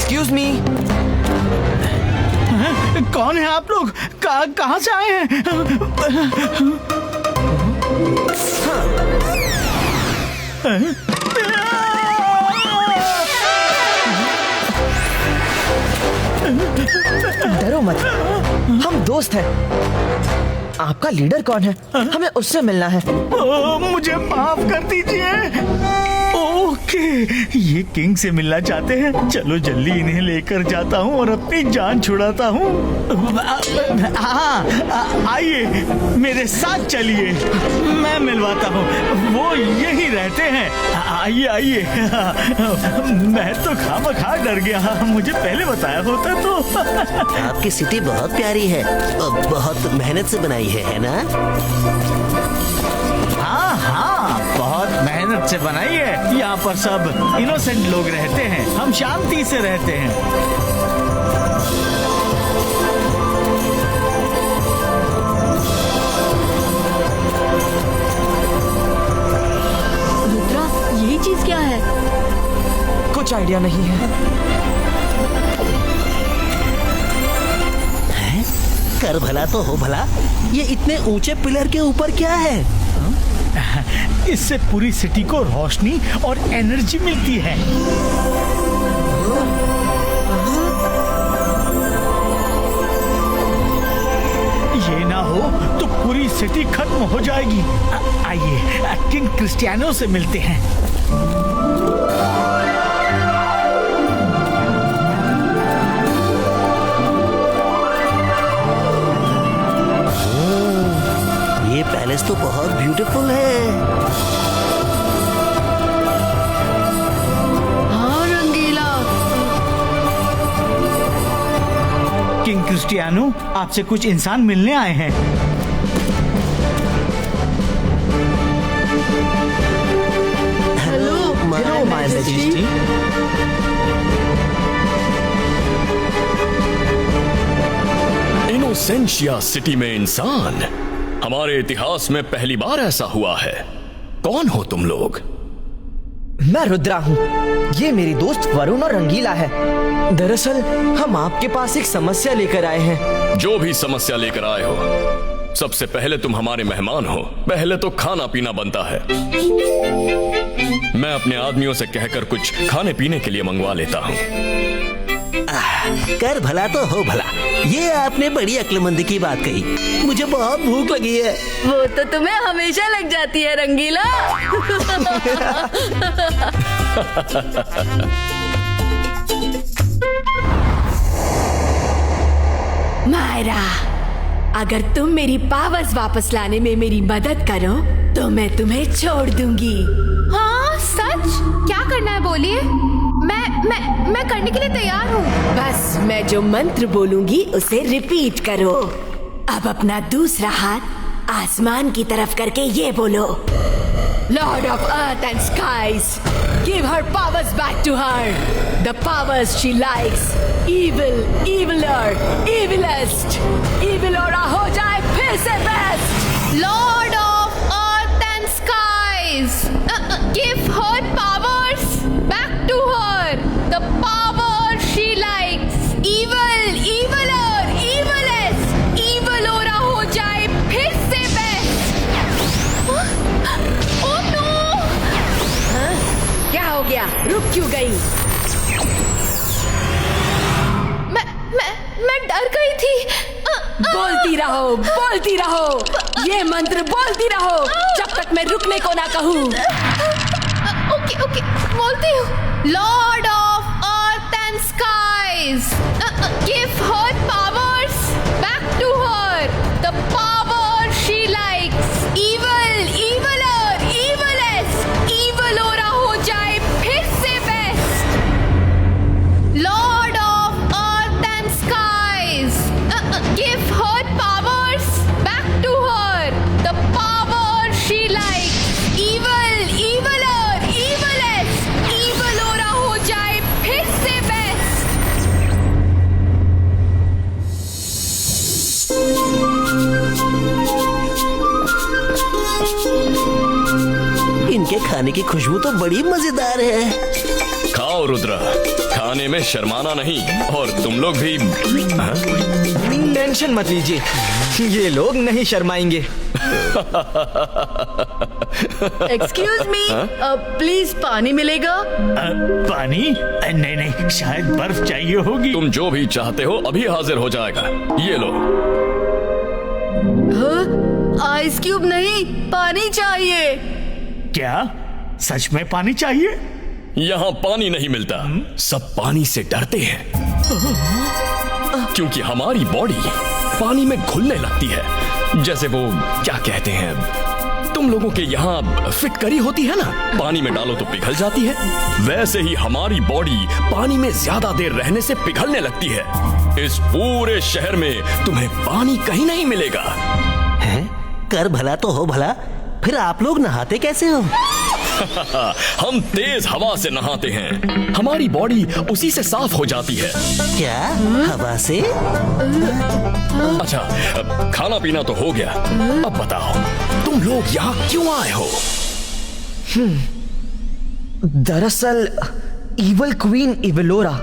Excuse me. कौन है आप लोग? कहाँ से आए हैं? डरो मत, हम दोस्त हैं। आपका लीडर कौन है? हमें उससे मिलना है। मुझे माफ कर दीजिए। ओके, ये किंग से मिलना चाहते हैं। चलो जल्दी इन्हें लेकर जाता हूँ और अपनी जान छुड़ाता हूँ। हाँ, आइए मेरे साथ चलिए, मैं मिलवाता हूँ। वो यही रहते हैं। आइए आइए। मैं तो खामखा डर गया, मुझे पहले बताया होता तो। आपकी सिटी बहुत प्यारी है और बहुत मेहनत से बनाई है ना? हाँ हाँ, बहुत मेहनत से बनाई है। यहाँ पर सब इनोसेंट लोग रहते हैं, हम शांति से रहते हैं। रुद्रा, यही चीज क्या है? कुछ आइडिया नहीं है। कर भला तो हो भला, ये इतने ऊंचे पिलर के ऊपर क्या है? इससे पूरी सिटी को रोशनी और एनर्जी मिलती है। ये ना हो तो पूरी सिटी खत्म हो जाएगी। आइए किंग क्रिस्टियानो से मिलते हैं। ये पैलेस तो बहुत ब्यूटीफुल है। हाँ रंगीला। किंग क्रिस्टियानो, आपसे कुछ इंसान मिलने आए हैं। Hello my majesty. Innocentia city में इंसान, हमारे इतिहास में पहली बार ऐसा हुआ है। कौन हो तुम लोग? मैं रुद्रा हूँ। ये मेरी दोस्त वरुण और रंगीला है। दरअसल हम आपके पास एक समस्या लेकर आए हैं। जो भी समस्या लेकर आए हो, सबसे पहले तुम हमारे मेहमान हो। पहले तो खाना पीना बनता है। मैं अपने आदमियों से कहकर कुछ खाने पीने के लिए मंगवा लेता हूँ। कर भला तो हो भला, ये आपने बड़ी अक्लमंदी की बात कही। मुझे बहुत भूख लगी है। वो तो तुम्हें हमेशा लग जाती है रंगीला। मायरा, अगर तुम मेरी पावर्स वापस लाने में मेरी मदद करो तो मैं तुम्हें छोड़ दूंगी। हाँ सच? क्या करना है बोलिए। मैं करने के लिए तैयार हूँ। बस मैं जो मंत्र बोलूंगी उसे रिपीट करो। अब अपना दूसरा हाथ आसमान की तरफ करके ये बोलो, lord of earth and skies, give her powers back to her, the powers she likes, evil, eviler, evilest, evil aura हो जाए फिर से best. Lord of earth and skies, give her powers back to her, the power she likes, evil, eviler, evilest, evil aura हो जाए फिर से best. Oh no! क्या हो गया? रुक क्यों गई? मैं डर गई थी। बोलती रहो, बोलती रहो, ये मंत्र बोलती रहो जब तक मैं रुकने को ना कहूँ। ओके ओके, बोलती हूँ। Lord of earth and skies, give her powers back to her, the power she likes, evil, eviler, evilest, evil aura हो जाए फिर से best. Lord of earth and skies, give her powers back to her, the power she likes, evil, eviler, evilest, evil aura हो जाए फिर से best. खाने की खुशबू तो बड़ी मजेदार है। खाओ रुद्रा, खाने में शर्माना नहीं। और तुम लोग भी। हाँ? टेंशन मत लीजिए, ये लोग नहीं शर्माएंगे। एक्सक्यूज मी, प्लीज पानी मिलेगा? पानी? नहीं नहीं, शायद बर्फ चाहिए होगी। तुम जो भी चाहते हो अभी हाजिर हो जाएगा। ये लो। आइस क्यूब नहीं, पानी चाहिए। क्या सच में पानी चाहिए? यहाँ पानी नहीं मिलता, सब पानी से डरते हैं क्योंकि हमारी बॉडी पानी में घुलने लगती है। जैसे वो क्या कहते हैं, तुम लोगों के यहाँ फिटकरी होती है ना, पानी में डालो तो पिघल जाती है, वैसे ही हमारी बॉडी पानी में ज्यादा देर रहने से पिघलने लगती है। इस पूरे शहर में तुम्हें पानी कहीं नहीं मिलेगा। हैं? कर भला तो हो भला, फिर आप लोग नहाते कैसे हो? हम तेज हवा से नहाते हैं, हमारी बॉडी उसी से साफ हो जाती है। क्या हवा से? अच्छा, खाना पीना तो हो गया, अब बताओ तुम लोग यहाँ क्यों आए हो? दरअसल इवल क्वीन इवलोरा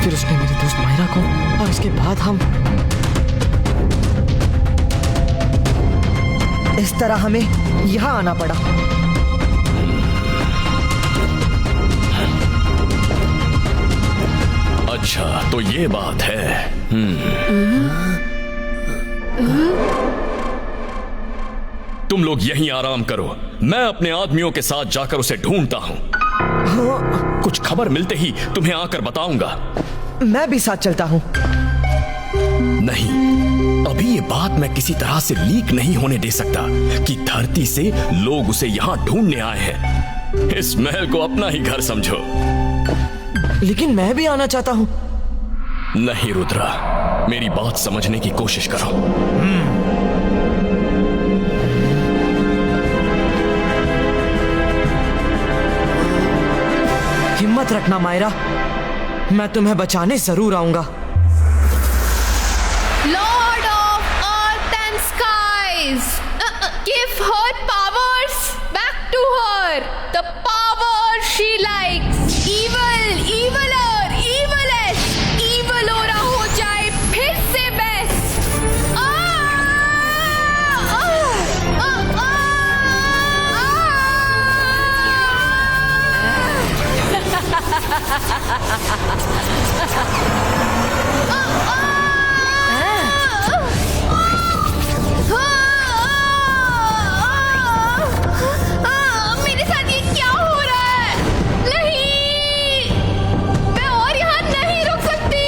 फिर उसने मेरी दोस्त मायरा को, और इसके बाद हम इस तरह हमें यहाँ आना पड़ा। अच्छा तो ये बात है। तुम लोग यहीं आराम करो, मैं अपने आदमियों के साथ जाकर उसे ढूंढता हूँ। कुछ खबर मिलते ही तुम्हें आकर बताऊंगा। मैं भी साथ चलता हूँ। नहीं, अभी ये बात मैं किसी तरह से लीक नहीं होने दे सकता कि धरती से लोग उसे यहाँ ढूंढने आए हैं। इस महल को अपना ही घर समझो। लेकिन मैं भी आना चाहता हूँ। नहीं रुद्रा, मेरी बात समझने की कोशिश करो। हिम्मत रखना मायरा, मैं तुम्हें बचाने जरूर आऊंगा। Lord of Earth and Skies, give her powers back to her. The power she likes. Evil, eviler, evilest. Evilora हो जाए फिर से best. मेरे साथ ये क्या हो रहा है? नहीं, मैं और यहाँ नहीं रुक सकती।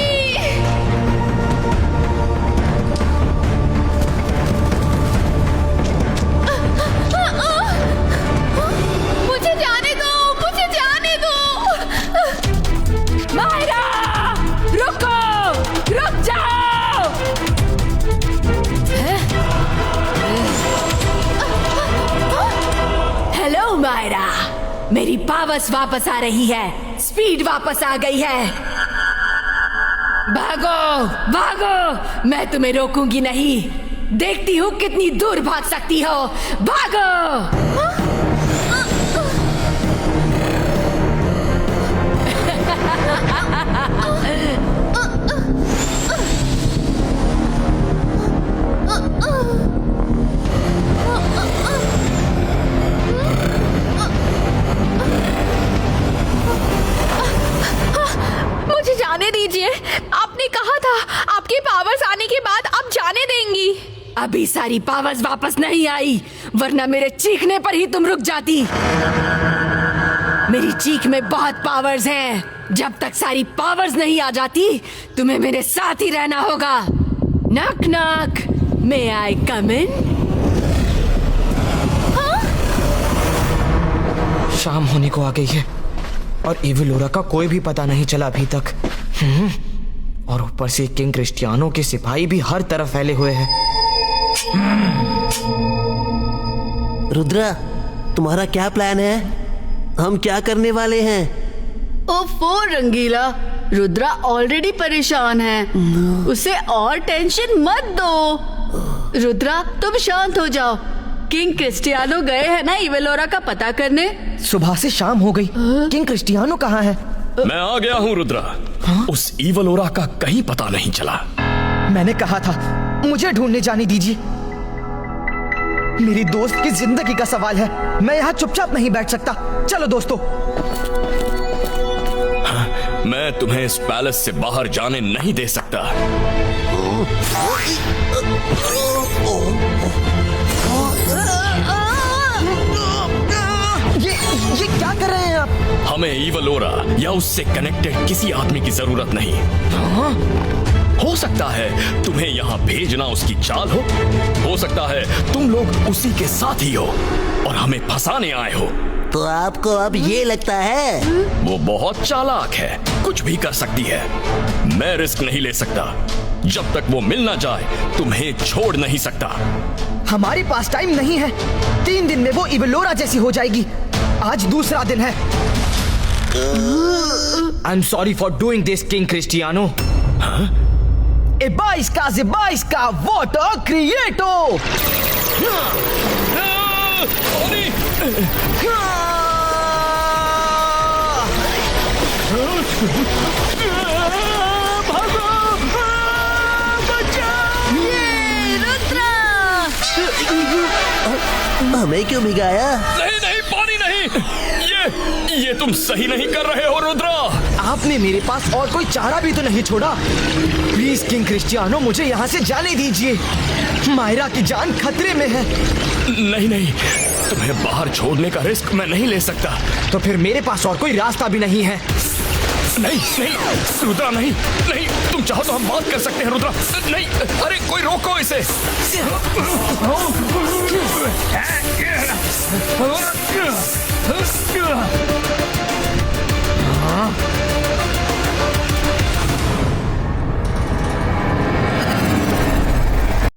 मुझे जाने दो, मुझे जाने दो। मायरा, रुको, रुक जाओ। हेलो मायरा, मेरी पावर्स वापस आ रही है, स्पीड वापस आ गई है। भागो, भागो, मैं तुम्हें रोकूंगी नहीं। देखती हूँ कितनी दूर भाग सकती हो। भागो। मुझे जाने दीजिए। आपने कहा था आपके पावर्स आने के बाद आप जाने देंगी। अभी सारी पावर्स वापस नहीं आई, वरना मेरे चीखने पर ही तुम रुक जाती। मेरी चीख में बहुत पावर्स हैं। जब तक सारी पावर्स नहीं आ जाती, तुम्हें मेरे साथ ही रहना होगा। नॉक नॉक, मे आई कम इन? शाम होने को आ गई है और एविलोरा का कोई भी पता नहीं चला अभी तक। और ऊपर से किंग क्रिस्टियानो के सिपाही भी हर तरफ फैले हुए हैं। रुद्रा, तुम्हारा क्या प्लान है? हम क्या करने वाले हैं? ओफो रंगीला, रुद्रा ऑलरेडी परेशान है, उसे और टेंशन मत दो। रुद्रा तुम शांत हो जाओ। किंग क्रिस्टियानो गए हैं ना इवेलोरा का पता करने। सुबह से शाम हो गई, किंग क्रिस्टियानो कहाँ है? मैं आ गया हूँ रुद्रा। उस इवलोरा का कहीं पता नहीं चला। मैंने कहा था मुझे ढूंढने जाने दीजिए। मेरी दोस्त की जिंदगी का सवाल है, मैं यहाँ चुपचाप नहीं बैठ सकता। चलो दोस्तों। मैं तुम्हें इस पैलेस से बाहर जाने नहीं दे सकता। ये क्या कर रहे हैं आप? हमें इवलोरा या उससे कनेक्टेड किसी आदमी की जरूरत नहीं। हो सकता है तुम्हें यहाँ भेजना उसकी चाल हो सकता है तुम लोग उसी के साथ ही हो और हमें फंसाने आए हो। तो आपको अब ये लगता है? वो बहुत चालाक है, कुछ भी कर सकती है। मैं रिस्क नहीं ले सकता। जब तक वो मिल ना जाए तुम्हें छोड़ नहीं सकता। हमारे पास टाइम नहीं है। 3 दिन में वो इवेलोरा जैसी हो जाएगी। आज दूसरा दिन है। I am sorry for doing this king Cristiano. Ebaisca, voto creato! हमें क्यों भिगाया? नहीं, पानी नहीं। ये तुम सही नहीं कर रहे हो रुद्रा। आपने मेरे पास और कोई चारा भी तो नहीं छोड़ा। प्लीज किंग क्रिस्टियानो, मुझे यहाँ से जाने दीजिए। मायरा की जान खतरे में है। नहीं, तुम्हें बाहर छोड़ने का रिस्क मैं नहीं ले सकता। तो फिर मेरे पास और कोई रास्ता भी नहीं है। नहीं रुद्रा, नहीं, तुम चाहो तो हम बात कर सकते हैं रुद्रा। नहीं, अरे कोई रोको इसे।